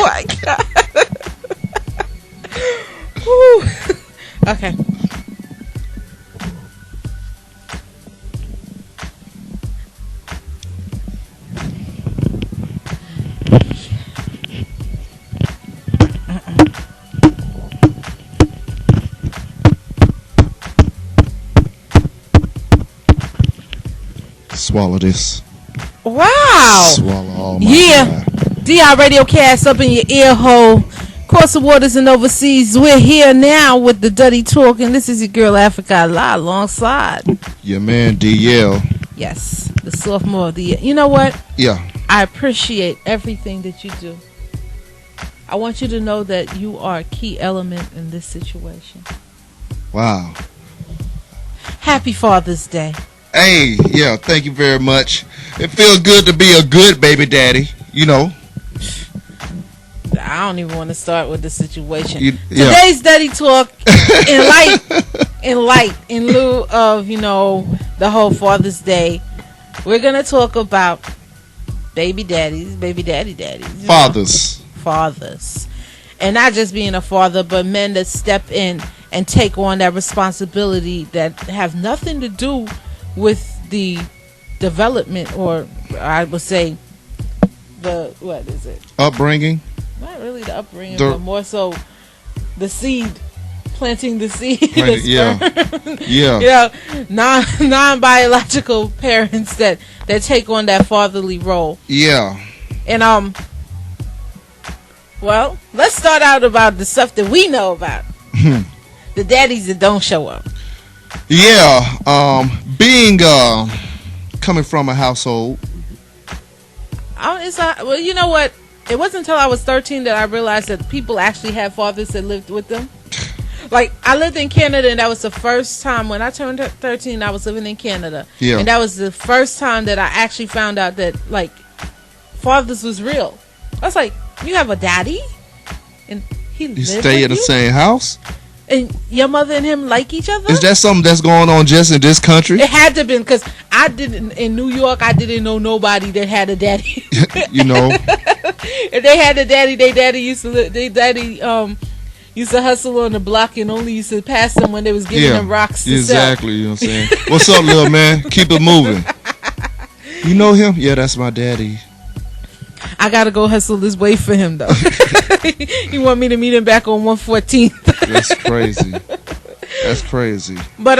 my God. Whew. Okay. Swallow this. Wow. Swallow all my DI Radio Cast up in your ear hole. Across the waters and overseas. We're here now with the Dutty Talk, and this is your girl Africa Live alongside your man DL. Yes, the sophomore of the year. You know what? Yeah. I appreciate everything that you do. I want you to know that you are a key element in this situation. Wow. Happy Father's Day. Hey, yeah, thank you very much. It feels good to be a good baby daddy, you know. I don't even want to start with the situation. Today's Dutty Talk, in lieu of, the whole Father's Day, we're going to talk about baby daddies. Fathers. And not just being a father, but men that step in and take on that responsibility that have nothing to do with the development, or I would say upbringing. Not really the upbringing, but more so the seed, planting the seed. Yeah. Non-biological parents that take on that fatherly role. Yeah. And well, let's start out about the stuff that we know about. The daddies that don't show up. Yeah. Being coming from a household. Well, you know what? It wasn't until I was 13 that I realized that people actually had fathers that lived with them. Like, I lived in Canada, and that was the first time when I turned 13, I was living in Canada. Yeah. And that was the first time that I actually found out that, like, fathers was real. I was like, you have a daddy? And you stay in the same house? And your mother and him like each other? Is that something that's going on just in this country? It had to be, because I didn't, in New York, I didn't know nobody that had a daddy. You know? If they had a daddy, used to hustle on the block and only used to pass them when they was giving them rocks to exactly, sell. You know what I'm saying? What's up, little man? Keep it moving. You know him? Yeah, that's my daddy. I gotta go hustle this way for him, though. He want me to meet him back on 114th. That's crazy. That's crazy. But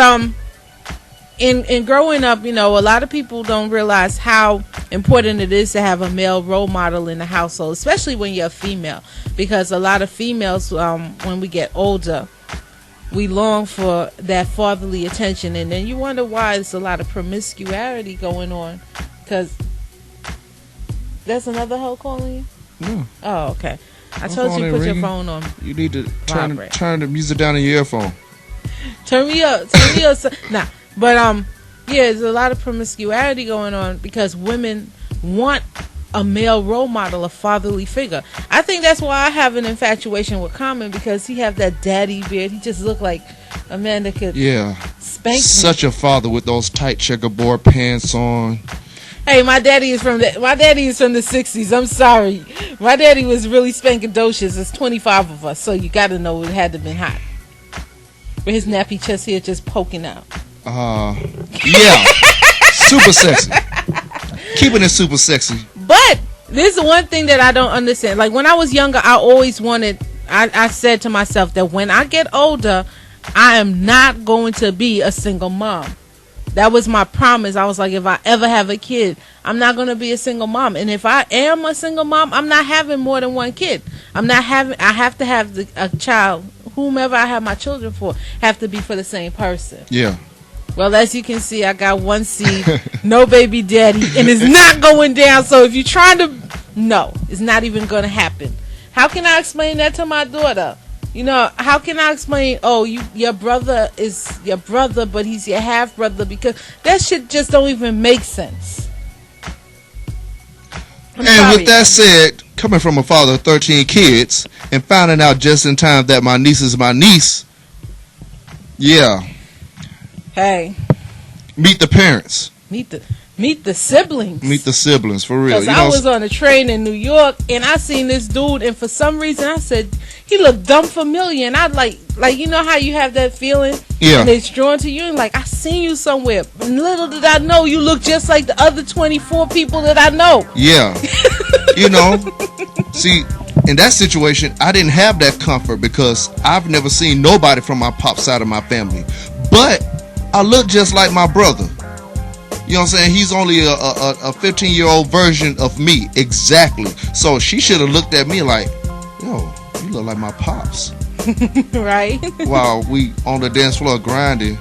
in growing up, a lot of people don't realize how important it is to have a male role model in the household, especially when you're a female, because a lot of females, when we get older, we long for that fatherly attention, and then you wonder why there's a lot of promiscuity going on, because there's another hoe calling you? Yeah. Oh, okay. I told you to put your phone on. You need to turn the music down in your earphone. Turn me up. Nah. But there's a lot of promiscuity going on because women want a male role model, a fatherly figure. I think that's why I have an infatuation with Common, because he have that daddy beard. He just looked like a man that could spank me. Such a father with those tight checkerboard pants on. Hey, my daddy is from the 60s. I'm sorry. My daddy was really spankadocious. There's 25 of us, so you got to know it had to have been hot. With his nappy chest hair just poking out. Yeah. Super sexy. Keeping it super sexy. But this is one thing that I don't understand. Like, when I was younger, I always wanted, I said to myself that when I get older, I am not going to be a single mom. That was my promise. I was like, if I ever have a kid, I'm not going to be a single mom. And if I am a single mom, I'm not having more than one kid. I have to have a child, whomever I have my children for, have to be for the same person. Yeah. Well, as you can see, I got one seed, no baby daddy, and it's not going down. So if you're trying to, no, it's not even going to happen. How can I explain that to my daughter? How can I explain, your brother is your brother, but he's your half brother? Because that shit just don't even make sense. And with that said, coming from a father of 13 kids and finding out just in time that my niece is my niece, yeah. Hey. Meet the parents. Meet the Meet the siblings. Meet the siblings, for real. Because I was on a train in New York, and I seen this dude, and for some reason I said, he looked dumb familiar, and I like you know how you have that feeling? Yeah. And it's drawn to you, and like, I seen you somewhere. And little did I know you look just like the other 24 people that I know. Yeah. See, in that situation, I didn't have that comfort because I've never seen nobody from my pop side of my family. But I look just like my brother. You know what I'm saying? He's only a 15-year-old version of me. Exactly. So she should have looked at me like, yo, you look like my pops. Right. While we on the dance floor grinding,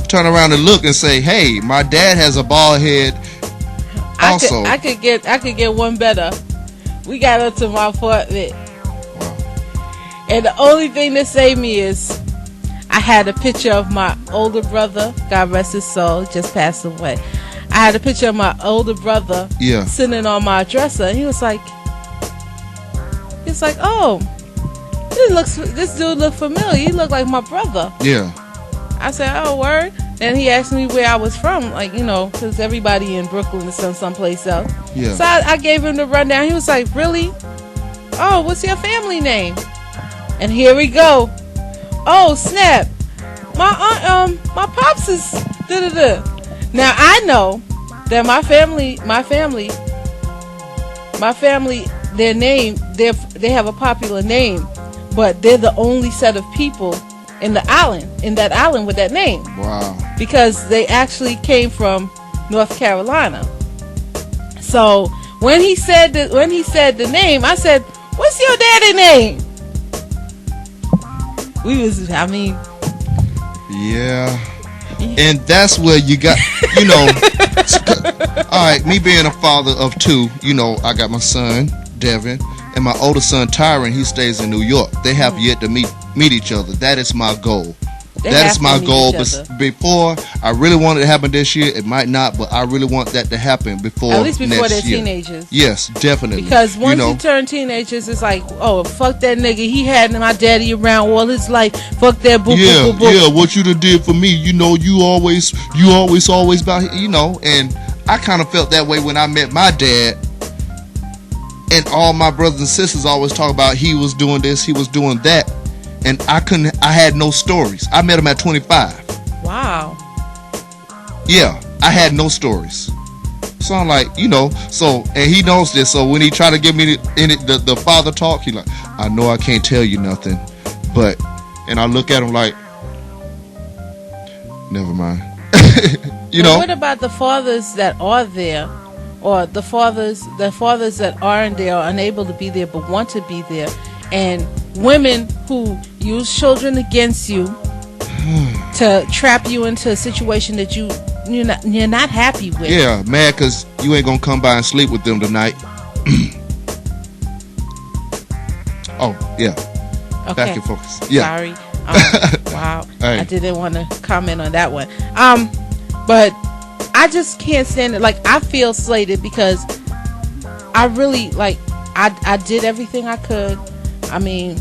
turn around and look and say, hey, my dad has a bald head also. I could get one better. We got up to my apartment. Wow. And the only thing that saved me is I had a picture of my older brother, God rest his soul, just passed away. I had a picture of my older brother sitting on my dresser, and he was like, oh, this dude look familiar. He looked like my brother. Yeah. I said, oh, word. Then he asked me where I was from, because everybody in Brooklyn is from someplace else. Yeah. So I gave him the rundown. He was like, really? Oh, what's your family name? And here we go. Oh, snap. My pops is da-da-da. Now, I know that my family, their name, they have a popular name, but they're the only set of people in that island with that name. Wow. Because they actually came from North Carolina. So when he said the name, I said, what's your daddy name? Yeah. And that's where you got, all right, me being a father of two, I got my son, Devin, and my older son, Tyron. He stays in New York. They have yet to meet each other. That is my goal. That is my goal. Before, I really wanted it to happen this year. It might not, but I really want that to happen before next year. At least before they're teenagers. Yes, definitely. Because once you turn teenagers, it's like, oh, fuck that nigga. He had my daddy around all his life. Fuck that boo boo boo boo. Yeah, what you done did for me. You always about, and I kind of felt that way when I met my dad. And all my brothers and sisters always talk about he was doing this, he was doing that. And I had no stories. I met him at 25. Wow. Yeah, I had no stories. So I'm like, and he knows this. So when he tried to give me the father talk, he like, I know I can't tell you nothing. And I look at him like, never mind. What about the fathers that are there? Or the fathers that aren't there, are unable to be there but want to be there, and women who use children against you to trap you into a situation that you're not happy with. Yeah, mad because you ain't gonna come by and sleep with them tonight. Oh yeah. Okay. Back in focus. Yeah. Sorry. Wow. Hey. I didn't want to comment on that one. But I just can't stand it. Like, I feel slated because I really, I did everything I could. I mean,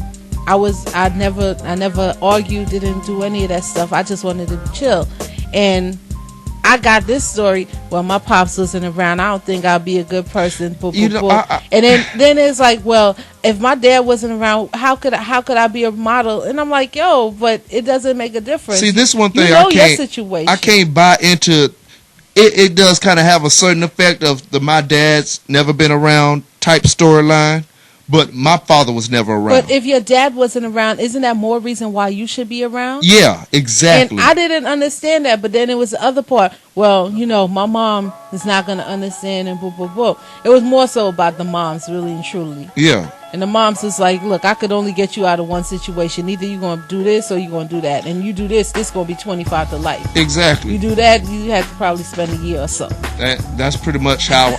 I never argued, didn't do any of that stuff. I just wanted to chill. And I got this story. Well, my pops wasn't around. I don't think I'll be a good person. And then it's like, well, if my dad wasn't around, how could I be a model? And I'm like, yo, but it doesn't make a difference. See, this one thing your situation. I can't buy into. It does kind of have a certain effect of the my dad's never been around type storyline, but my father was never around. But if your dad wasn't around, isn't that more reason why you should be around? Yeah, exactly. And I didn't understand that, but then it was the other part. Well, my mom is not going to understand, and boo, boo, boo. It was more so about the moms, really and truly. Yeah. And the moms was like, look, I could only get you out of one situation. Either you're going to do this or you're going to do that. And you do this going to be 25 to life. Exactly. You do that, you have to probably spend a year or so. That's pretty much how,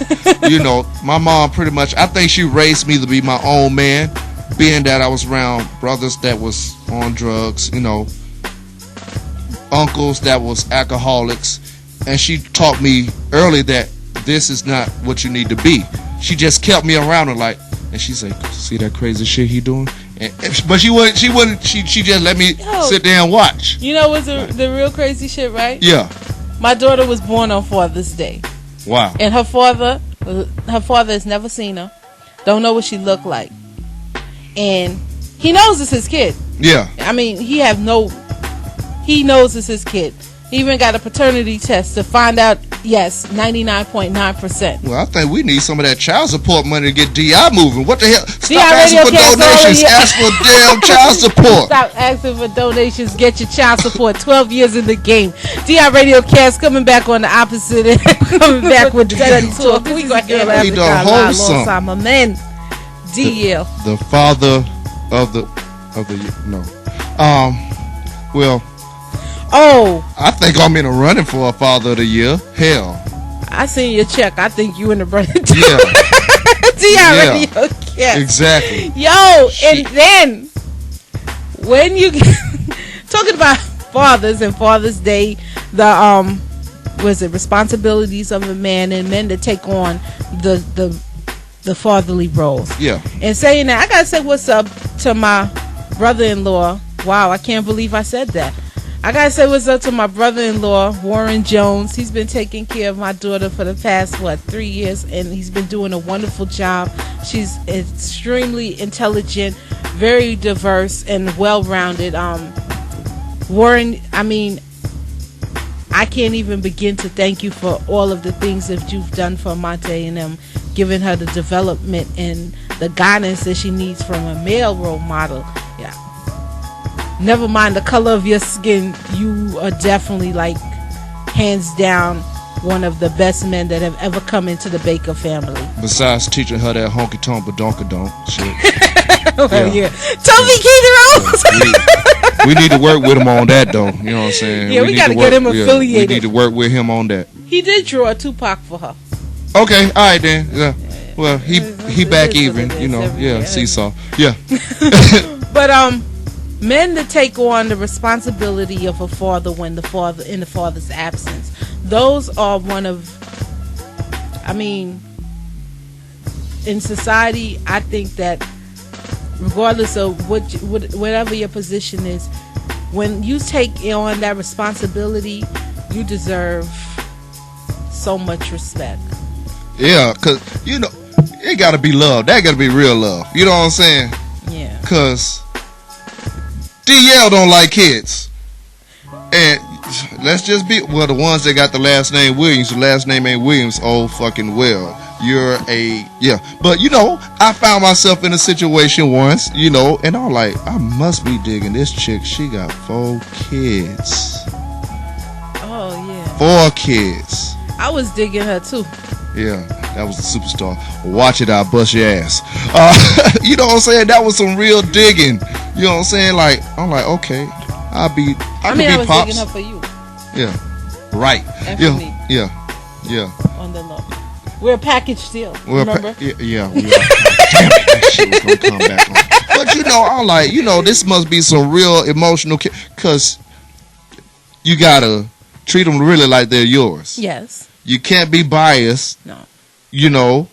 my mom pretty much, I think she raised me to be my own man, being that I was around brothers that was on drugs, uncles that was alcoholics. And she taught me early that this is not what you need to be. She just kept me around and and she's like, see that crazy shit he doing? But she just let me sit there and watch. You know what's the real crazy shit, right? Yeah. My daughter was born on Father's Day. Wow. And her father has never seen her. Don't know what she looked like. And he knows it's his kid. Yeah. I mean, he knows it's his kid. He even got a paternity test to find out, yes, 99.9%. Well, I think we need some of that child support money to get DI moving. What the hell? Stop DI asking for Radio donations. Ask for damn child support. Stop asking for donations. Get your child support. 12 years in the game. DI Radio Cast coming back on the opposite end. Coming back with the Dutty Talk. We going to have the alongside my man, DL. The father of the no. Well. Oh. I think I'm in a running for a Father of the Year. Hell. I seen your check. I think you in the running too. Yeah. DI Radio Cast. Exactly. Yo, and then when you talking about fathers and Father's Day, the responsibilities of a man and men to take on the fatherly roles. Yeah. And saying that, I gotta say what's up to my brother-in-law. Wow, I can't believe I said that. I gotta say what's up to my brother-in-law, Warren Jones. He's been taking care of my daughter for the past 3 years, and he's been doing a wonderful job. She's extremely intelligent, very diverse, and well-rounded. Warren, I mean, I can't even begin to thank you for all of the things that you've done for Monte and them, giving her the development and the guidance that she needs from a male role model. Yeah. Never mind the color of your skin, you are definitely, like, hands down one of the best men that have ever come into the Baker family. Besides teaching her that honky tonk badonkadonk shit. Well, yeah. Toby Keith Rose. We need to work with him on that, though. You know what I'm saying? Yeah, we got to get him affiliated. We need to work with him on that. He did draw a Tupac for her. Okay, all right then. Yeah. Well, he back even, you know. Yeah, seesaw. Yeah. But men to take on the responsibility of a father when the father's absence. Those are one of, I mean, in society, I think that regardless of whatever your position is, when you take on that responsibility, you deserve so much respect. Yeah, because, you know, it got to be love. That got to be real love. You know what I'm saying? Yeah. Because DL don't like kids. And let's just be, well, the ones that got the last name Williams, the last name ain't Williams, oh fucking well. You're a, yeah. But, you know, I found myself in a situation once, you know, and I'm like, I must be digging this chick. She got 4 kids. Oh, yeah. 4 kids. I was digging her, too. Yeah, that was a superstar. Watch it, I'll bust your ass. You know what I'm saying? That was some real digging. You know what I'm saying? Like, I'm like, okay, I could be was Pops. digging her for you. Yeah, right. And yeah, for me. Yeah. On the low. We're a package deal. Remember? Yeah, we are. Damn it, that shit was gonna come back on. But you know, I'm like, you know, this must be some real emotional, because you gotta treat them really like they're yours. Yes. You can't be biased. No. You know,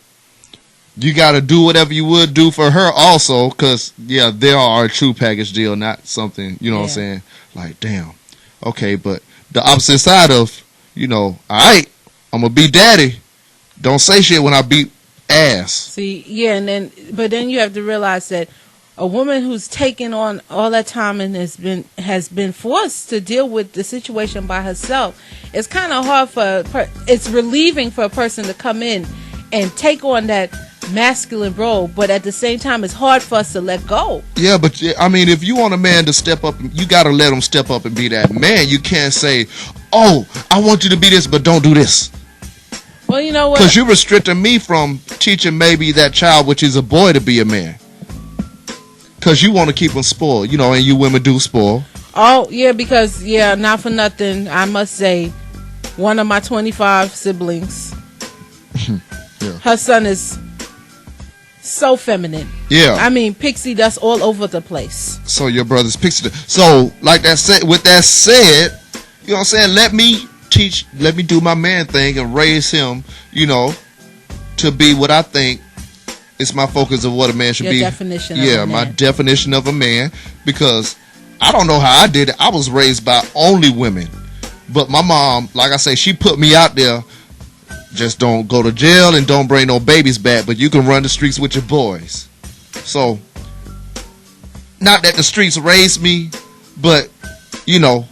you got to do whatever you would do for her also, because, yeah, they are a true package deal, not something, you know what I'm saying? Like, damn. Okay, but the opposite side of, you know, all right, I'm going to be daddy. Don't say shit when I beat ass. See, yeah, but then you have to realize that a woman who's taken on all that time and has been forced to deal with the situation by herself, it's kind of hard it's relieving for a person to come in and take on that masculine role, but at the same time it's hard for us to let go. Yeah, but I mean, if you want a man to step up, you got to let him step up and be that man. You can't say, oh, I want you to be this, but don't do this. Well, you know what? Because you're restricting me from teaching maybe that child, which is a boy, to be a man. Because you want to keep them spoiled, you know, and you women do spoil. Oh, yeah, because, yeah, not for nothing, I must say, one of my 25 siblings, yeah. Her son is so feminine. Yeah. I mean, pixie dust all over the place. So your brother's pixie dust. So, like that said, with that said, you know what I'm saying, let me do my man thing and raise him, you know, to be what I think it's my focus of what a man should be. Definition of a man. My definition of a man, because I don't know how I did it. I was raised by only women. But my mom, like I say, she put me out there. Just don't go to jail and don't bring no babies back, but you can run the streets with your boys. So, not that the streets raised me, but, you know,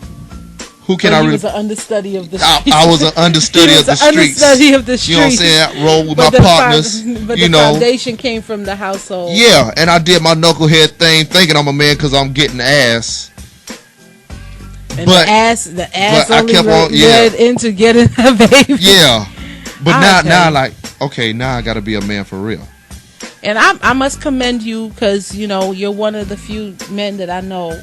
who can I really... was an understudy of the streets. I was an understudy of the streets. Understudy of the streets. You know what I'm saying? I rolled with my partners. But the foundation came from the household. Yeah, and I did my knucklehead thing thinking I'm a man because I'm getting ass. And the ass only led into getting a baby. Yeah. But now, like, okay, now I got to be a man for real. And I must commend you because, you know, you're one of the few men that I know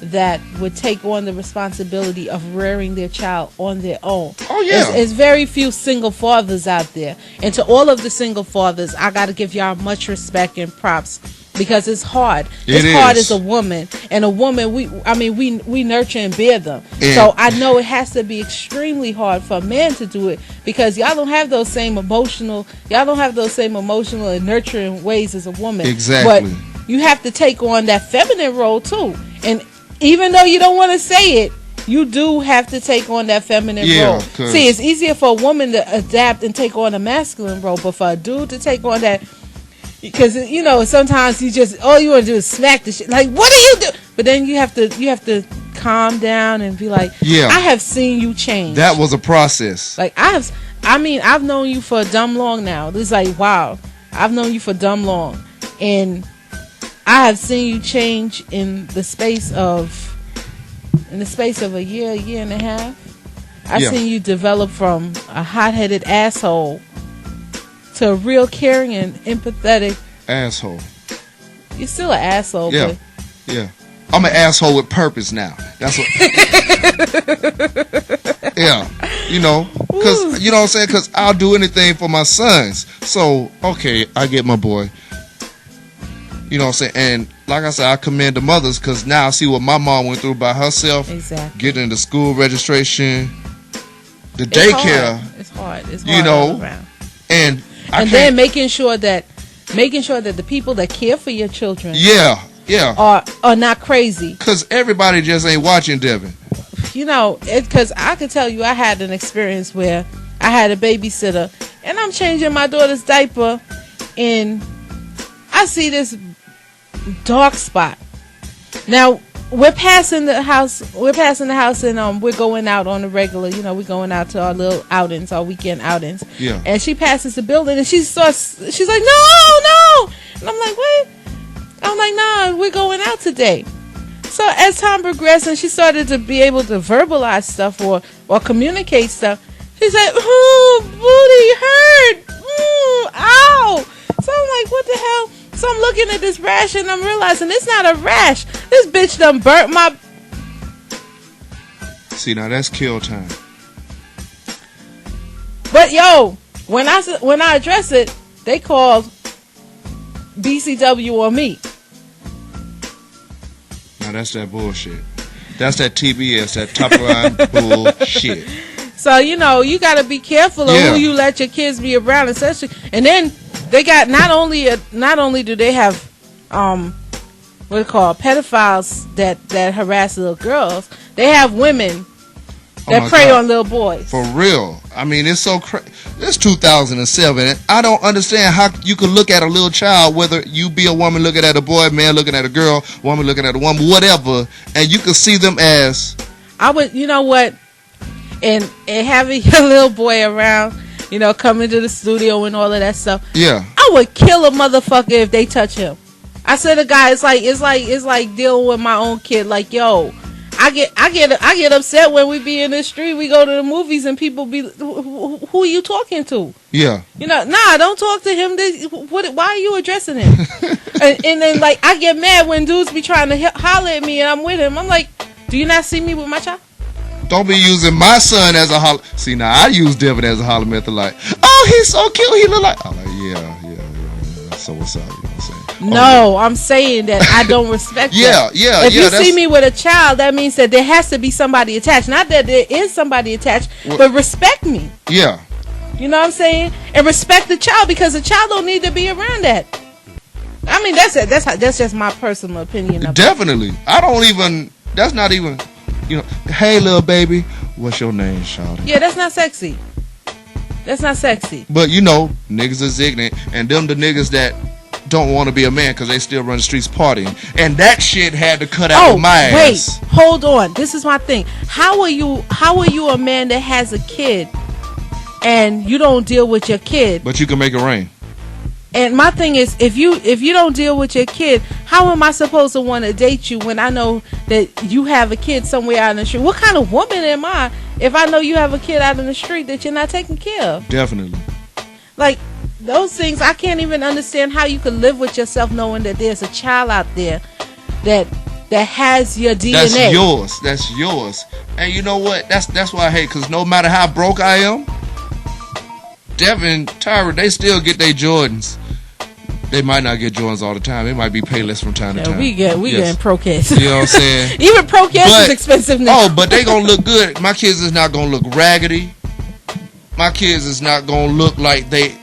that would take on the responsibility of rearing their child on their own. Oh, yeah. There's very few single fathers out there. And to all of the single fathers, I got to give y'all much respect and props because it's hard. It's hard as a woman. And a woman, we nurture and bear them. So I know it has to be extremely hard for a man to do it because y'all don't have those same emotional and nurturing ways as a woman. Exactly. But you have to take on that feminine role too. And even though you don't want to say it, you do have to take on that feminine role. See, it's easier for a woman to adapt and take on a masculine role, but for a dude to take on that, because you know sometimes all you want to do is smack the shit. Like, what do you do? But then you have to calm down and be like, I have seen you change. That was a process. Like I've known you for dumb long now. It's like, wow, I've known you for dumb long, and I have seen you change in the space of a year and a half. I've seen you develop from a hot-headed asshole to a real caring and empathetic asshole. You're still an asshole. Yeah, yeah. I'm an asshole with purpose now. That's what. Yeah, you know, because you know what I'm saying. Because I'll do anything for my sons. So okay, I get my boy. You know what I'm saying? And like I said, I commend the mothers because now I see what my mom went through by herself. Exactly. Getting the school registration, the daycare. It's hard. It's hard. You know, all around. And then making sure that the people that care for your children, are not crazy. Because everybody just ain't watching, Devin. You know, because I could tell you, I had an experience where I had a babysitter, and I'm changing my daughter's diaper, and I see this dark spot. Now we're passing the house, and we're going out on a regular. You know, we're going out to our little outings, our weekend outings. Yeah. And she passes the building, and she's like, no, and I'm like, wait. I'm like, nah, we're going out today. So as time progressed, and she started to be able to verbalize stuff or communicate stuff, she's like, ooh, booty hurt, ooh, ow. So I'm like, what the hell? So I'm looking at this rash and I'm realizing it's not a rash. This bitch done burnt my... See, now that's kill time. But yo, when I address it, they called BCW on me. Now that's that bullshit. That's that TBS, that top line bullshit. So, you know, you got to be careful of who you let your kids be around, especially. And then they got not only do they have what they call pedophiles that harass little girls, they have women that prey on little boys. For real. I mean, it's so crazy. It's 2007. And I don't understand how you could look at a little child, whether you be a woman looking at a boy, man looking at a girl, woman looking at a woman, whatever, and you could see them as... I would, you know what, and having your little boy around, you know, coming to the studio and all of that stuff. Yeah. I would kill a motherfucker if they touch him. I said to guy, it's like dealing with my own kid. Like, yo, I get upset when we be in the street. We go to the movies and people be, who are you talking to? Yeah. You know, nah, don't talk to him. Why are you addressing him? and then like I get mad when dudes be trying to holler at me and I'm with him. I'm like, do you not see me with my child? Don't be using my son as a holler. See, now I use Devin as a holler method. Like, oh, he's so cute. He look like. I'm like, yeah. So what's up? You know what I'm saying? No, I'm saying that I don't respect that. If you see me with a child, that means that there has to be somebody attached. Not that there is somebody attached, but respect me. Yeah. You know what I'm saying? And respect the child, because the child don't need to be around that. I mean, that's just my personal opinion. Definitely. I don't even. That's not even. You know, hey little baby, What's your name, shawty? Yeah, that's not sexy. That's not sexy. But you know, niggas is ignorant, and them the niggas that don't want to be a man because they still run the streets partying, and that shit had to cut out of my ass. Wait, hold on. This is my thing. How are you a man that has a kid and you don't deal with your kid? But you can make it rain. And my thing is, if you don't deal with your kid, how am I supposed to want to date you when I know that you have a kid somewhere out in the street? What kind of woman am I if I know you have a kid out in the street that you're not taking care of? Definitely. Like, those things, I can't even understand how you can live with yourself knowing that there's a child out there that has your DNA. That's yours. And you know what? That's why I hate, because no matter how broke I am, Devin, Tyra, they still get their Jordans. They might not get Jordans all the time. It might be Payless from time to time. We getting Pro Kids. You know what I'm saying? Even Pro Kids is expensive now. Oh, but they gonna look good. My kids is not gonna look raggedy. My kids is not gonna look like the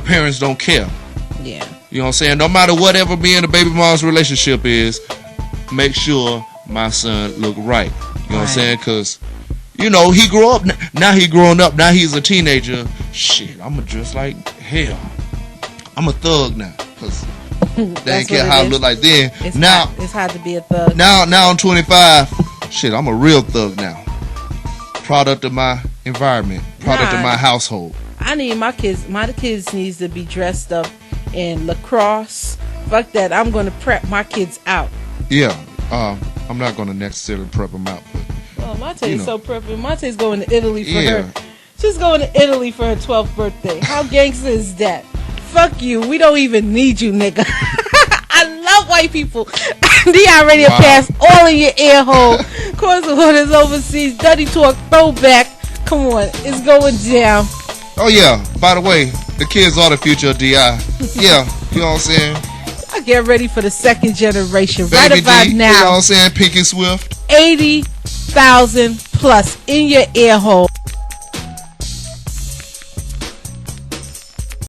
parents don't care. Yeah. You know what I'm saying? No matter whatever me and the baby mom's relationship is, make sure my son look right. You know what I'm saying? Because, you know, he grew up. Now he grown up. Now he's a teenager. Shit, I'm going to dress like hell. I'm a thug now. Because they ain't care how I look like then. It's hard to be a thug. Now I'm 25. Shit, I'm a real thug now. Product of my environment. Product of my household. I need my kids needs to be dressed up in lacrosse. Fuck that. I'm going to prep my kids out. Yeah. I'm not going to necessarily prep them out. But, well, Monte's so prepping. Monte's going to Italy for her. She's going to Italy for her 12th birthday. How gangster is that? Fuck you. We don't even need you, nigga. I love white people. They already passed all in your ear hole. Course of Orders overseas. Dutty Talk throwback. Come on. It's going down. Oh, yeah. By the way, the kids are the future of DI. Yeah. You know what I'm saying? I get ready for the second generation. Baby right about D, now. You know what I'm saying? Pinky Swift. 80,000 plus in your ear hole.